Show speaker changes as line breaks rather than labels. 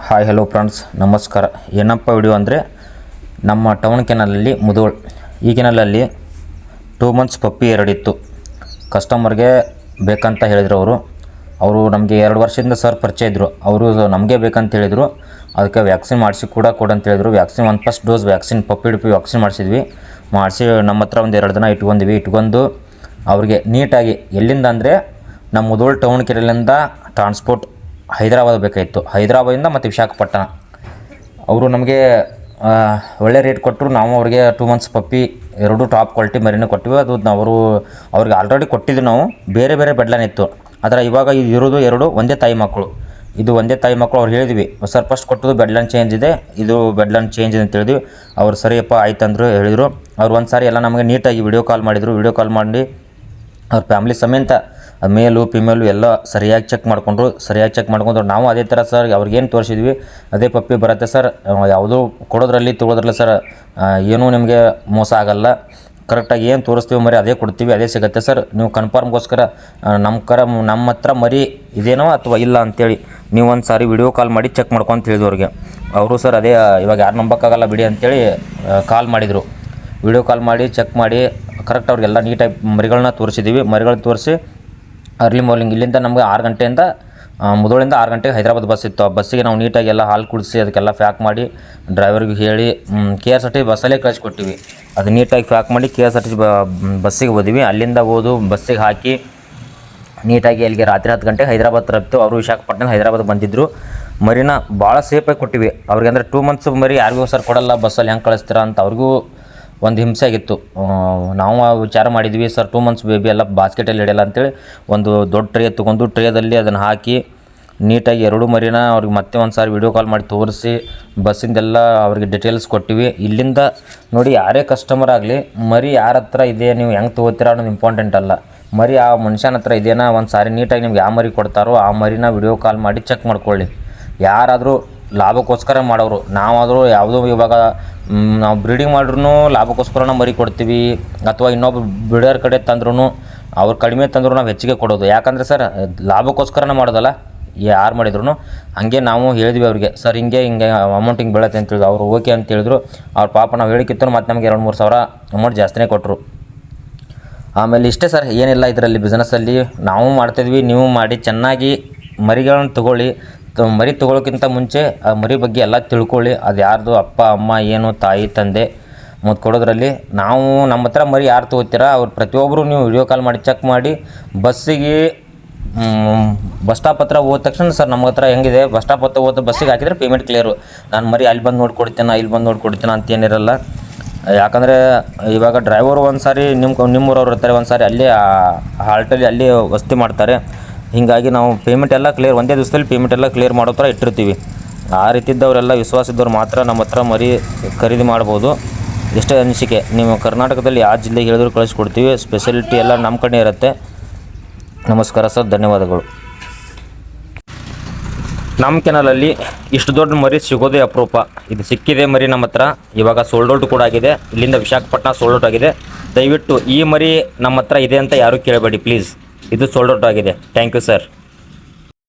Hi hello friends, ನಮಸ್ಕಾರ. ಏನಪ್ಪ video ಅಂದರೆ ನಮ್ಮ ಟೌನ್ ಕೆನಲಲ್ಲಿ ಮುಧೋಳ್ ಈ ಕೆನಲಲ್ಲಿ 2 ಮಂತ್ಸ್ ಪಪ್ಪಿ ಎರಡಿತ್ತು. ಕಸ್ಟಮರ್ಗೆ ಬೇಕಂತ ಹೇಳಿದರು. ಅವರು ನಮಗೆ 2 ವರ್ಷದಿಂದ ಸರ್ ಪರಿಚಯ ಇದ್ದರು. ಅವರು ನಮಗೆ ಬೇಕಂತ ಹೇಳಿದರು. ಅದಕ್ಕೆ ವ್ಯಾಕ್ಸಿನ್ ಮಾಡಿಸಿ ಕೊಡಂತ ಹೇಳಿದರು. ವ್ಯಾಕ್ಸಿನ್ ಫಸ್ಟ್ ಡೋಸ್ ವ್ಯಾಕ್ಸಿನ್ ಪಪ್ಪಿ ವ್ಯಾಕ್ಸಿನ್ ಮಾಡಿಸಿದ್ವಿ. ನಮ್ಮ ಹತ್ರ ಒಂದು 2 ದಿನ ಇಟ್ಕೊಂಡು ಅವ್ರಿಗೆ ನೀಟಾಗಿ ಎಲ್ಲಿಂದ ಅಂದರೆ ನಮ್ಮ ಮುಧೋಳ್ ಟೌನ್ ಕೆರೆಯಿಂದ ಟ್ರಾನ್ಸ್ಪೋರ್ಟ್ ಹೈದರಾಬಾದ್ ಬೇಕಾಗಿತ್ತು. ಹೈದರಾಬಾದಿಂದ ಮತ್ತು ವಿಶಾಖಪಟ್ಟಣ. ಅವರು ನಮಗೆ ಒಳ್ಳೆ ರೇಟ್ ಕೊಟ್ಟರು. ನಾವು ಅವ್ರಿಗೆ 2 ಮಂತ್ಸ್ ಪಪ್ಪಿ 2 ಟಾಪ್ ಕ್ವಾಲಿಟಿ ಮರಿನೇ ಕೊಟ್ಟಿವಿ. ಅದು ಅವ್ರಿಗೆ ಆಲ್ರೆಡಿ ಕೊಟ್ಟಿದ್ದು ನಾವು ಬೇರೆ ಬೆಡ್ಲೈನ್ ಇತ್ತು. ಆದರೆ ಇವಾಗ ಇರೋದು 2 ಒಂದೇ ತಾಯಿ ಮಕ್ಕಳು. ಇದು ಒಂದೇ ತಾಯಿ ಮಕ್ಕಳು. ಅವ್ರು ಹೇಳಿದ್ವಿ, ಸರ್ ಫಸ್ಟ್ ಕೊಟ್ಟದ್ದು ಬೆಡ್ಲೈನ್ ಚೇಂಜ್ ಇದೆ, ಇದು ಬೆಡ್ಲೈನ್ ಚೇಂಜ್ ಇದೆ ಅಂತ ಹೇಳಿದ್ವಿ. ಅವ್ರು ಸರಿಯಪ್ಪ ಆಯ್ತಂದ್ರು ಹೇಳಿದರು. ಅವ್ರು ಒಂದು ಸಾರಿ ಎಲ್ಲ ನಮಗೆ ನೀಟಾಗಿ ವಿಡಿಯೋ ಕಾಲ್ ಮಾಡಿದರು. ವಿಡಿಯೋ ಕಾಲ್ ಮಾಡಿ ಅವ್ರ ಫ್ಯಾಮ್ಲಿ ಸಮೇತ ಮೇಲು ಫಿಮೇಲು ಎಲ್ಲ ಸರಿಯಾಗಿ ಚೆಕ್ ಮಾಡ್ಕೊಂಡ್ರು. ನಾವು ಅದೇ ಥರ ಸರ್ ಅವ್ರಿಗೇನು ತೋರಿಸಿದ್ವಿ ಅದೇ ಪಪ್ಪಿ ಬರುತ್ತೆ ಸರ್. ಯಾವುದೂ ತೊಗೊಳೋದ್ರಲ್ಲ ಸರ್, ಏನೂ ನಿಮಗೆ ಮೋಸ ಆಗಲ್ಲ. ಕರೆಕ್ಟಾಗಿ ಏನು ತೋರಿಸ್ತೀವಿ ಮರಿ ಅದೇ ಕೊಡ್ತೀವಿ, ಅದೇ ಸಿಗುತ್ತೆ ಸರ್. ನೀವು ಕನ್ಫರ್ಮ್ಗೋಸ್ಕರ ನಮ್ಮ ಹತ್ರ ಮರಿ ಇದೇನೋ ಅಥವಾ ಇಲ್ಲ ಅಂಥೇಳಿ ನೀವು ಒಂದು ಸಾರಿ ವಿಡಿಯೋ ಕಾಲ್ ಮಾಡಿ ಚೆಕ್ ಮಾಡ್ಕೊಂತ ಹೇಳಿದ್ರು ಅವ್ರಿಗೆ. ಅವರು ಸರ್ ಅದೇ ಇವಾಗ ಯಾರು ನಂಬೋಕ್ಕಾಗಲ್ಲ ಬಿಡಿ ಅಂಥೇಳಿ ಕಾಲ್ ಮಾಡಿದರು. ವಿಡಿಯೋ ಕಾಲ್ ಮಾಡಿ ಚೆಕ್ ಮಾಡಿ ಕರೆಕ್ಟ್ ಅವ್ರಿಗೆಲ್ಲ ನೀಟಾಗಿ ಮರಿಗಳನ್ನ ತೋರಿಸಿದ್ದೀವಿ. ಮರಿಗಳನ್ನ ತೋರಿಸಿ ಅರ್ಲಿ ಮಾರ್ನಿಂಗ್ ಇಲ್ಲಿಂದ ನಮಗೆ 6 ಗಂಟೆಯಿಂದ ಮುಧೋಳಿಂದ 6 ಗಂಟೆಗೆ ಹೈದರಾಬಾದ್ ಬಸ್ ಇತ್ತು. ಆ ಬಸ್ಸಿಗೆ ನಾವು ನೀಟಾಗಿ ಎಲ್ಲ ಹಾಲು ಕುಡಿಸಿ ಅದಕ್ಕೆಲ್ಲ ಪ್ಯಾಕ್ ಮಾಡಿ ಡ್ರೈವರ್ಗೆ ಹೇಳಿ KSRTC ಬಸ್ಸಲ್ಲೇ ಕಳಿಸ್ಕೊಟ್ಟಿವಿ. ಅದು ನೀಟಾಗಿ ಪ್ಯಾಕ್ ಮಾಡಿ KSRTC ಬಸ್ಸಿಗೆ ಹೋದ್ವಿ. ಅಲ್ಲಿಂದ ಬಸ್ಸಿಗೆ ಹಾಕಿ ನೀಟಾಗಿ ಅಲ್ಲಿಗೆ ರಾತ್ರಿ 10 ಗಂಟೆಗೆ ಹೈದರಾಬಾದ್ ತರತ್ತು. ಅವರು ವಿಶಾಖಪಟ್ಟಣ ಹೈದರಾಬಾದ್ ಬಂದಿದ್ದರು. ಮರಿನ ಭಾಳ ಸೇಫಾಗಿ ಕೊಟ್ಟಿವಿ ಅವ್ರಿಗೆ. ಅಂದರೆ 2 ಮಂತ್ಸ್ ಮರಿ ಯಾರಿಗೂ ಸರ್ ಕೊಡಲ್ಲ, ಬಸ್ಸಲ್ಲಿ ಹೆಂಗೆ ಕಳಿಸ್ತೀರಾ ಅಂತ ಅವ್ರಿಗೂ ಒಂದು ಹಿಂಸೆ ಆಗಿತ್ತು. ನಾವು ವಿಚಾರ ಮಾಡಿದ್ವಿ, ಸರ್ 2 ಮಂತ್ಸ್ ಬೇಬಿ ಎಲ್ಲ ಬಾಸ್ಕೆಟಲ್ಲಿ ಇಡಲ್ಲ ಅಂತೇಳಿ ಒಂದು ದೊಡ್ಡ ಟ್ರೇ ತೊಗೊಂಡು ಟ್ರೇದಲ್ಲಿ ಅದನ್ನು ಹಾಕಿ ನೀಟಾಗಿ 2 ಮರಿನ ಅವ್ರಿಗೆ ಮತ್ತೆ ಒಂದು ಸಾರಿ ವಿಡಿಯೋ ಕಾಲ್ ಮಾಡಿ ತೋರಿಸಿ ಬಸ್ಸಿಂದೆಲ್ಲ ಅವ್ರಿಗೆ ಡೀಟೇಲ್ಸ್ ಕೊಟ್ಟಿವಿ. ಇಲ್ಲಿಂದ ನೋಡಿ, ಯಾರೇ ಕಸ್ಟಮರ್ ಆಗಲಿ ಮರಿ ಯಾರ ಹತ್ರ ಇದೆ ನೀವು ಹೆಂಗೆ ತೊಗೋತೀರ ಅನ್ನೋದು ಇಂಪಾರ್ಟೆಂಟ್ ಅಲ್ಲ. ಮರಿ ಆ ಮನುಷ್ಯನ ಹತ್ರ ಇದೆಯಾ ಒಂದು ಸಾರಿ ನೀಟಾಗಿ ನಿಮ್ಗೆ ಯಾವ ಮರಿ ಕೊಡ್ತಾರೋ ಆ ಮರಿನ ವಿಡಿಯೋ ಕಾಲ್ ಮಾಡಿ ಚೆಕ್ ಮಾಡ್ಕೊಳ್ಳಿ. ಯಾರಾದರೂ ಲಾಭಕ್ಕೋಸ್ಕರ ಮಾಡೋರು, ನಾವಾದರೂ ಯಾವುದೋ ಇವಾಗ ನಾವು ಬ್ರೀಡಿಂಗ್ ಮಾಡ್ರೂ ಲಾಭಕ್ಕೋಸ್ಕರ ಮರಿ ಕೊಡ್ತೀವಿ, ಅಥವಾ ಇನ್ನೊಬ್ಬ ಬ್ರೀಡರ್ ಕಡೆ ತಂದ್ರೂ ಅವ್ರು ಕಡಿಮೆ ತಂದರೂ ನಾವು ಹೆಚ್ಚಿಗೆ ಕೊಡೋದು. ಯಾಕಂದರೆ ಸರ್ ಲಾಭಕ್ಕೋಸ್ಕರನೇ ಮಾಡೋದಲ್ಲ ಯಾರು ಮಾಡಿದ್ರು. ಹಾಗೆ ನಾವು ಹೇಳಿದ್ವಿ ಅವ್ರಿಗೆ, ಸರ್ ಹಿಂಗೆ ಅಮೌಂಟ್ ಹಿಂಗೆ ಬೀಳತ್ತೆ ಅಂತ ಹೇಳಿದ್ರು. ಅವರು ಓಕೆ ಅಂತ ಹೇಳಿದ್ರು. ಅವ್ರ ಪಾಪ ನಾವು ಹೇಳಿಕಿತ್ತು ಮತ್ತು ನಮಗೆ 2-3 ಸಾವಿರ ಅಮೌಂಟ್ ಜಾಸ್ತಿನೇ ಕೊಟ್ಟರು. ಆಮೇಲೆ ಇಷ್ಟೇ ಸರ್, ಏನಿಲ್ಲ ಇದರಲ್ಲಿ ಬಿಸ್ನೆಸ್ಸಲ್ಲಿ ನಾವು ಮಾಡ್ತಿದ್ವಿ, ನೀವು ಮಾಡಿ ಚೆನ್ನಾಗಿ ಮರಿಗಳನ್ನ ತೊಗೊಳ್ಳಿ. ಮರಿ ತೊಗೊಳೋಕ್ಕಿಂತ ಮುಂಚೆ ಆ ಮರಿ ಬಗ್ಗೆ ಎಲ್ಲ ತಿಳ್ಕೊಳ್ಳಿ. ಅದು ಯಾರ್ದು ಅಪ್ಪ ಅಮ್ಮ ಏನು ತಾಯಿ ತಂದೆ ಮತ್ತು ಕೊಡೋದ್ರಲ್ಲಿ ನಾವು ನಮ್ಮ ಹತ್ರ ಮರಿ ಯಾರು ತೊಗೋತೀರಾ ಅವ್ರು ಪ್ರತಿಯೊಬ್ಬರು ನೀವು ವಿಡಿಯೋ ಕಾಲ್ ಮಾಡಿ ಚೆಕ್ ಮಾಡಿ. ಬಸ್ಸಿಗೆ ಬಸ್ ಸ್ಟಾಪ್ ಹತ್ರ ಹೋದ ತಕ್ಷಣ ಸರ್ ನಮ್ಮ ಹತ್ರ ಹೆಂಗಿದೆ, ಬಸ್ ಸ್ಟಾಪ್ ಹತ್ರ ಹೋದ ಬಸ್ಸಿಗೆ ಹಾಕಿದರೆ ಪೇಮೆಂಟ್ ಕ್ಲಿಯರು. ನಾನು ಮರಿ ಅಲ್ಲಿ ಬಂದು ನೋಡ್ಕೊಡ್ತೀನಿ ಅಂತೇನಿರಲ್ಲ. ಯಾಕಂದರೆ ಇವಾಗ ಡ್ರೈವರು ಒಂದು ಸಾರಿ ನಿಮ್ಮೂರವ್ರು ಇರ್ತಾರೆ, ಒಂದು ಸಾರಿ ಅಲ್ಲೇ ಹಾಲ್ಟಲ್ಲಿ ಅಲ್ಲಿ ವಸತಿ ಮಾಡ್ತಾರೆ. ಹೀಗಾಗಿ ನಾವು ಪೇಮೆಂಟ್ ಎಲ್ಲ ಕ್ಲಿಯರ್ ಒಂದೇ ದಿವಸದಲ್ಲಿ ಪೇಮೆಂಟ್ ಎಲ್ಲ ಕ್ಲಿಯರ್ ಮಾಡೋ ಥರ ಇಟ್ಟಿರ್ತೀವಿ. ಆ ರೀತಿದ್ದವರೆಲ್ಲ ವಿಶ್ವಾಸ ಇದ್ದವ್ರು ಮಾತ್ರ ನಮ್ಮ ಹತ್ರ ಮರಿ ಖರೀದಿ ಮಾಡ್ಬೋದು. ಎಷ್ಟೇ ಅನಿಸಿಕೆ ನೀವು ಕರ್ನಾಟಕದಲ್ಲಿ ಯಾವ ಜಿಲ್ಲೆಗೆ ಹೇಳಿದ್ರು ಕಳಿಸ್ಕೊಡ್ತೀವಿ. ಸ್ಪೆಷಾಲಿಟಿ ಎಲ್ಲ ನಮ್ಮ ಕಡೆ ಇರುತ್ತೆ. ನಮಸ್ಕಾರ ಸರ್, ಧನ್ಯವಾದಗಳು. ನಮ್ಮ ಕೆನಲಲ್ಲಿ ಇಷ್ಟು ದೊಡ್ಡ ಮರಿ ಸಿಗೋದೇ ಅಪರೂಪ. ಇದು ಸಿಕ್ಕಿದೆ ಮರಿ ನಮ್ಮ ಹತ್ರ. ಇವಾಗ ಸೋಲ್ಡ್ ಔಟ್ ಕೂಡ ಆಗಿದೆ. ಇಲ್ಲಿಂದ ವಿಶಾಖಪಟ್ಟಣ ಸೋಲ್ಡ್ ಔಟ್ ಆಗಿದೆ. ದಯವಿಟ್ಟು ಈ ಮರಿ ನಮ್ಮ ಹತ್ರ ಇದೆ ಅಂತ ಯಾರೂ ಕೇಳಬೇಡಿ ಪ್ಲೀಸ್. ಇದು ಸೋಲ್ಡ್ ಔಟ್ ಆಗಿದೆ. Thank you sir.